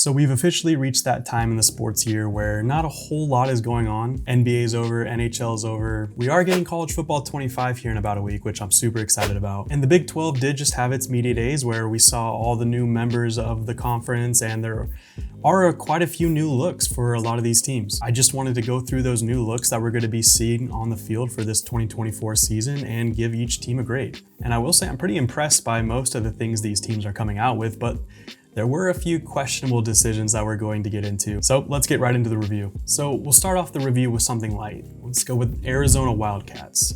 So we've officially reached that time in the sports year where not a whole lot is going on. NBA's over, NHL's over. We are getting college football 25 here in about a week, which I'm super excited about. And the Big 12 did just have its media days where we saw all the new members of the conference, and there are quite a few new looks for a lot of these teams. I just wanted to go through those new looks that we're going to be seeing on the field for this 2024 season and give each team a grade. And I will say I'm pretty impressed by most of the things these teams are coming out with, but there were a few questionable decisions that we're going to get into. So let's get right into the review. So we'll start off the review with something light. Let's go with Arizona Wildcats.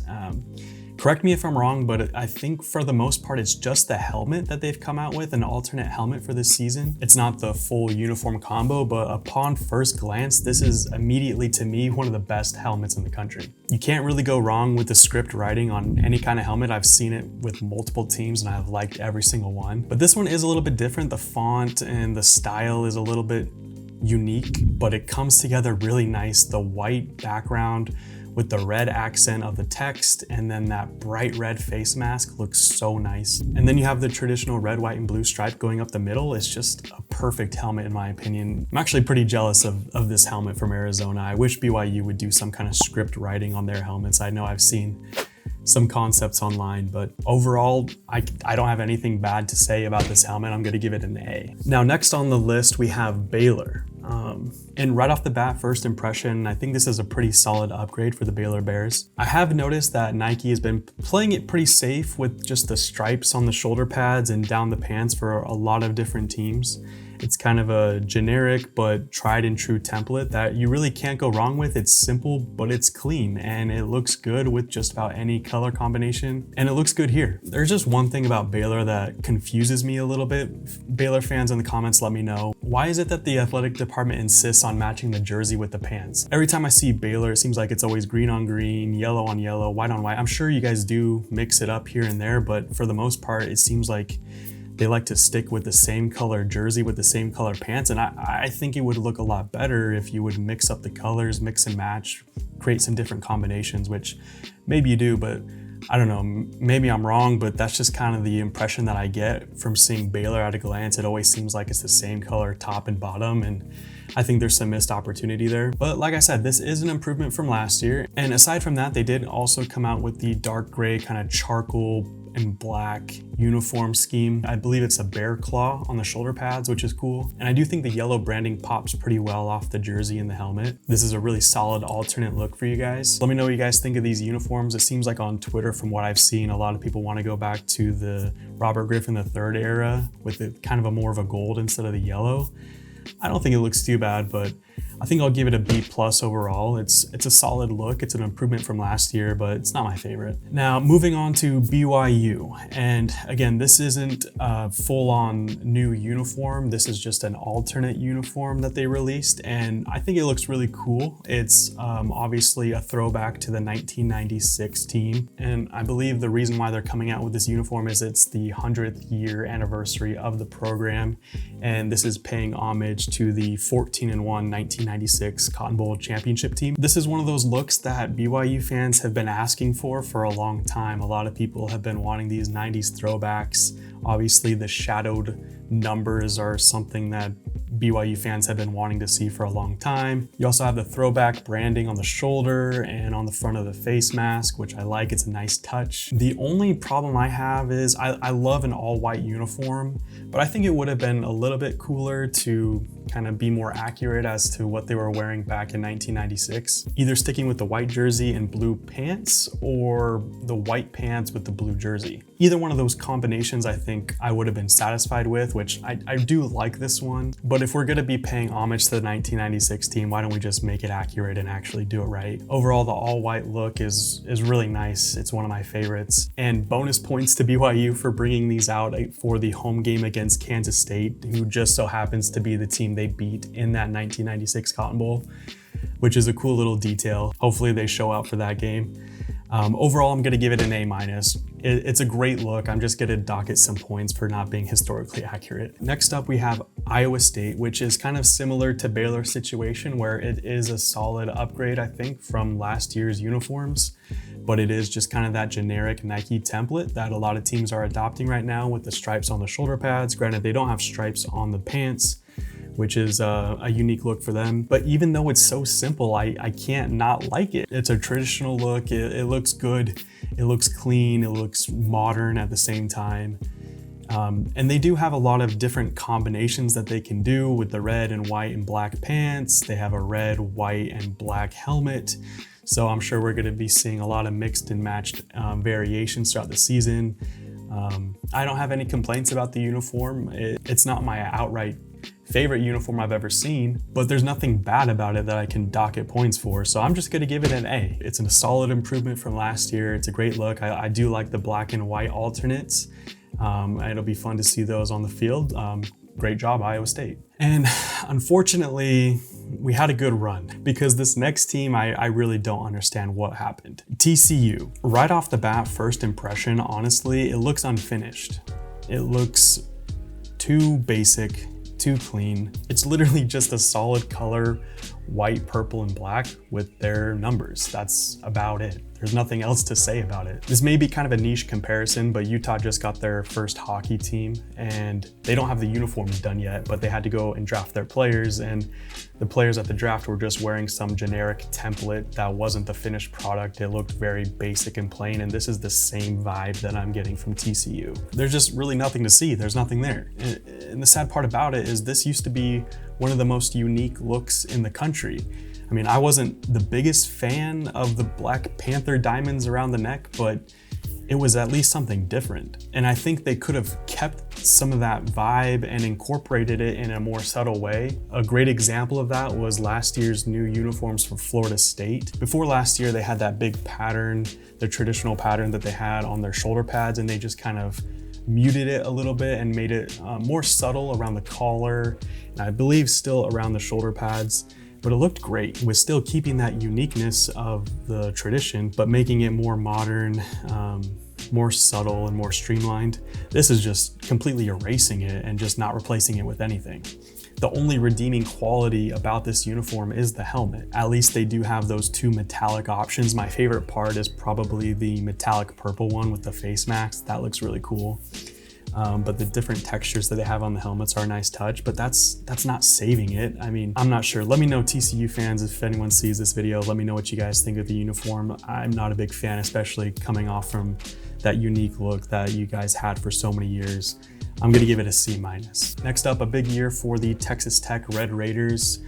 Correct me if I'm wrong, but I think for the most part, it's just the helmet that they've come out with, an alternate helmet for this season. It's not the full uniform combo, but upon first glance, this is immediately, to me, one of the best helmets in the country. You can't really go wrong with the script writing on any kind of helmet. I've seen it with multiple teams and I've liked every single one. But this one is a little bit different. The font and the style is a little bit unique, but it comes together really nice. The white background with the red accent of the text, and then that bright red face mask looks so nice. And then you have the traditional red, white, and blue stripe going up the middle. It's just a perfect helmet in my opinion. I'm actually pretty jealous of this helmet from Arizona. I wish BYU would do some kind of script writing on their helmets. I know I've seen some concepts online, but overall, I don't have anything bad to say about this helmet. I'm gonna give it an A. Now, next on the list, we have Baylor. And right off the bat, first impression, I think this is a pretty solid upgrade for the Baylor Bears. I have noticed that Nike has been playing it pretty safe with just the stripes on the shoulder pads and down the pants for a lot of different teams. It's kind of a generic but tried and true template that you really can't go wrong with. It's simple, but it's clean, and it looks good with just about any color combination, and it looks good here. There's just one thing about Baylor that confuses me a little bit. Baylor fans in the comments, let me know. Why is it that the athletic department insists on matching the jersey with the pants? Every time I see Baylor, it seems like it's always green on green, yellow on yellow, white on white. I'm sure you guys do mix it up here and there, but for the most part, it seems like they like to stick with the same color jersey with the same color pants, and I think it would look a lot better if you would mix up the colors, mix and match, create some different combinations, which maybe you do, but I don't know, maybe I'm wrong, but that's just kind of the impression that I get from seeing Baylor at a glance. It always seems like it's the same color top and bottom, and I think there's some missed opportunity there. But like I said, this is an improvement from last year. And aside from that, they did also come out with the dark gray kind of charcoal and black uniform scheme. I believe it's a bear claw on the shoulder pads, which is cool. And I do think the yellow branding pops pretty well off the jersey and the helmet. This is a really solid alternate look for you guys. Let me know what you guys think of these uniforms. It seems like on Twitter, from what I've seen, a lot of people want to go back to the Robert Griffin III era with it kind of a more of a gold instead of the yellow. I don't think it looks too bad, but I think I'll give it a B+ overall. It's a solid look. It's an improvement from last year, but it's not my favorite. Now, moving on to BYU. And again, this isn't a full-on new uniform. This is just an alternate uniform that they released, and I think it looks really cool. It's obviously a throwback to the 1996 team, and I believe the reason why they're coming out with this uniform is it's the 100th year anniversary of the program, and this is paying homage to the 14-1 1996 Cotton Bowl championship team. This is one of those looks that BYU fans have been asking for a long time. A lot of people have been wanting these 90s throwbacks. Obviously, the shadowed numbers are something that BYU fans have been wanting to see for a long time. You also have the throwback branding on the shoulder and on the front of the face mask, which I like. It's a nice touch. The only problem I have is I love an all-white uniform, but I think it would have been a little bit cooler to kind of be more accurate as to what they were wearing back in 1996. Either sticking with the white jersey and blue pants, or the white pants with the blue jersey. Either one of those combinations I think I would have been satisfied with, which I do like this one. But if we're gonna be paying homage to the 1996 team, why don't we just make it accurate and actually do it right? Overall, the all-white look is really nice. It's one of my favorites. And bonus points to BYU for bringing these out for the home game against Kansas State, who just so happens to be the team they beat in that 1996 Cotton Bowl, which is a cool little detail. Hopefully they show out for that game. Overall, I'm gonna give it an A-. It's a great look. I'm just gonna dock it some points for not being historically accurate. Next up, we have Iowa State, which is kind of similar to Baylor's situation, where it is a solid upgrade, I think, from last year's uniforms, but it is just kind of that generic Nike template that a lot of teams are adopting right now with the stripes on the shoulder pads. Granted, they don't have stripes on the pants, which is a unique look for them. But even though it's so simple, I can't not like it. It's a traditional look. It looks good. It looks clean. It looks modern at the same time. And they do have a lot of different combinations that they can do with the red and white and black pants. They have a red, white, and black helmet. So I'm sure we're going to be seeing a lot of mixed and matched variations throughout the season. I don't have any complaints about the uniform. It's not my outright favorite uniform I've ever seen, but there's nothing bad about it that I can dock it points for. So I'm just going to give it an A. It's a solid improvement from last year. It's a great look. I do like the black and white alternates. It'll be fun to see those on the field. Great job, Iowa State. And unfortunately, we had a good run because this next team, I really don't understand what happened. TCU, right off the bat, first impression, honestly, it looks unfinished. It looks too basic, too clean. It's literally just a solid color, white, purple, and black with their numbers. That's about it. There's nothing else to say about it. This may be kind of a niche comparison, but Utah just got their first hockey team and they don't have the uniforms done yet, but they had to go and draft their players, and the players at the draft were just wearing some generic template that wasn't the finished product. It looked very basic and plain, and this is the same vibe that I'm getting from TCU. There's just really nothing to see. There's nothing there. And the sad part about it is this used to be one of the most unique looks in the country. I mean, I wasn't the biggest fan of the Black Panther diamonds around the neck, but it was at least something different. And I think they could have kept some of that vibe and incorporated it in a more subtle way. A great example of that was last year's new uniforms for Florida State. Before last year, they had that big pattern, the traditional pattern that they had on their shoulder pads, and they just kind of muted it a little bit and made it more subtle around the collar, and I believe still around the shoulder pads. But it looked great with still keeping that uniqueness of the tradition, but making it more modern, more subtle, and more streamlined. This is just completely erasing it and just not replacing it with anything. The only redeeming quality about this uniform is the helmet. At least they do have those two metallic options. My favorite part is probably the metallic purple one with the face mask. That looks really cool. But the different textures that they have on the helmets are a nice touch, but that's not saving it. I mean, I'm not sure. Let me know, TCU fans, if anyone sees this video, let me know what you guys think of the uniform. I'm not a big fan, especially coming off from that unique look that you guys had for so many years. I'm gonna give it a C-. Next up, a big year for the Texas Tech Red Raiders.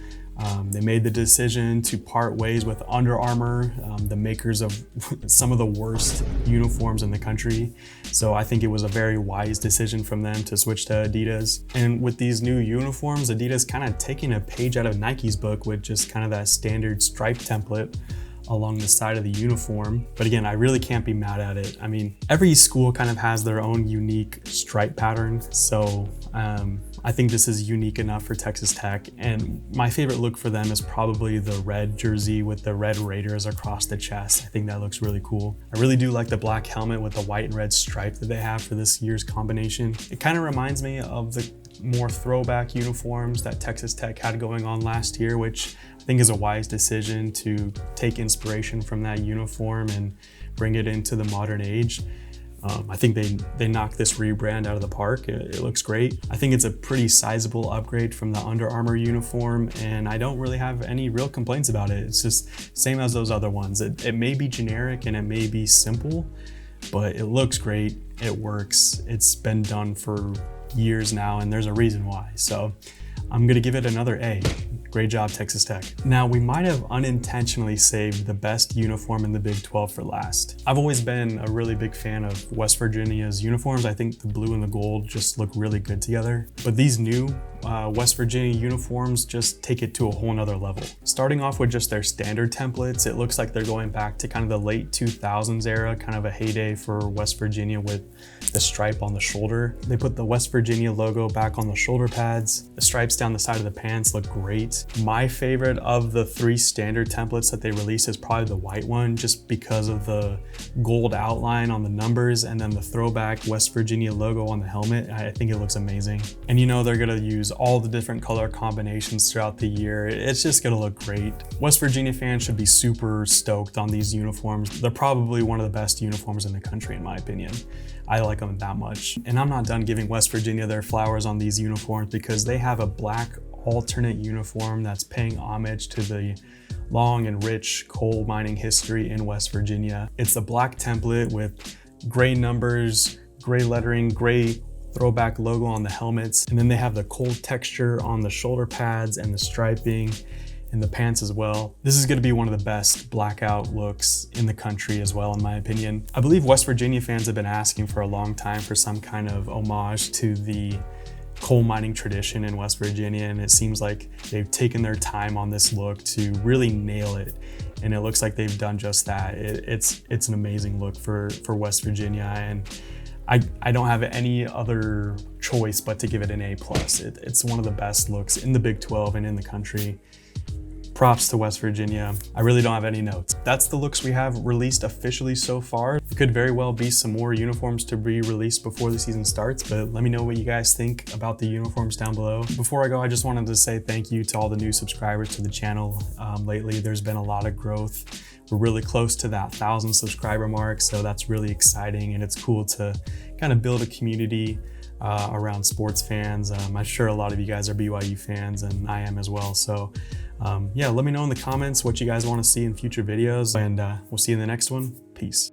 They made the decision to part ways with Under Armour, the makers of some of the worst uniforms in the country. So I think it was a very wise decision from them to switch to Adidas. And with these new uniforms, Adidas kind of taking a page out of Nike's book with just kind of that standard stripe template along the side of the uniform. But again, I really can't be mad at it. I mean, every school kind of has their own unique stripe pattern. So I think this is unique enough for Texas Tech. And my favorite look for them is probably the red jersey with the red Raiders across the chest. I think that looks really cool. I really do like the black helmet with the white and red stripe that they have for this year's combination. It kind of reminds me of the more throwback uniforms that Texas Tech had going on last year, which I think is a wise decision to take inspiration from that uniform and bring it into the modern age. I think they knocked this rebrand out of the park. It looks great. I think it's a pretty sizable upgrade from the Under Armour uniform, and I don't really have any real complaints about it. It's just same as those other ones. It may be generic and it may be simple, but it looks great. It works. It's been done for years now, and there's a reason why. So I'm gonna give it another A. Great job, Texas Tech. Now, we might have unintentionally saved the best uniform in the Big 12 for last. I've always been a really big fan of West Virginia's uniforms. I think the blue and the gold just look really good together. But these new West Virginia uniforms just take it to a whole nother level. Starting off with just their standard templates, it looks like they're going back to kind of the late 2000s era, kind of a heyday for West Virginia with the stripe on the shoulder. They put the West Virginia logo back on the shoulder pads. The stripes down the side of the pants look great. My favorite of the three standard templates that they released is probably the white one, just because of the gold outline on the numbers and then the throwback West Virginia logo on the helmet. I think it looks amazing. And you know they're gonna use all the different color combinations throughout the year. It's just gonna look great. West Virginia fans should be super stoked on these uniforms. They're probably one of the best uniforms in the country, in my opinion. I like them that much. And I'm not done giving West Virginia their flowers on these uniforms because they have a black alternate uniform that's paying homage to the long and rich coal mining history in West Virginia. It's a black template with gray numbers, gray lettering, gray throwback logo on the helmets, and then they have the coal texture on the shoulder pads and the striping and the pants as well. This is going to be one of the best blackout looks in the country as well, in my opinion. I believe West Virginia fans have been asking for a long time for some kind of homage to the coal mining tradition in West Virginia, and it seems like they've taken their time on this look to really nail it, and it looks like they've done just that. It's an amazing look for West Virginia, and I don't have any other choice but to give it an A+. It's one of the best looks in the Big 12 and in the country. Props to West Virginia. I really don't have any notes. That's the looks we have released officially so far. It could very well be some more uniforms to be released before the season starts, but let me know what you guys think about the uniforms down below. Before I go, I just wanted to say thank you to all the new subscribers to the channel. Lately, there's been a lot of growth. We're really close to that 1,000 subscriber mark, so that's really exciting, and it's cool to kind of build a community around sports fans. I'm sure a lot of you guys are BYU fans, and I am as well. So yeah, let me know in the comments what you guys want to see in future videos, and we'll see you in the next one. Peace.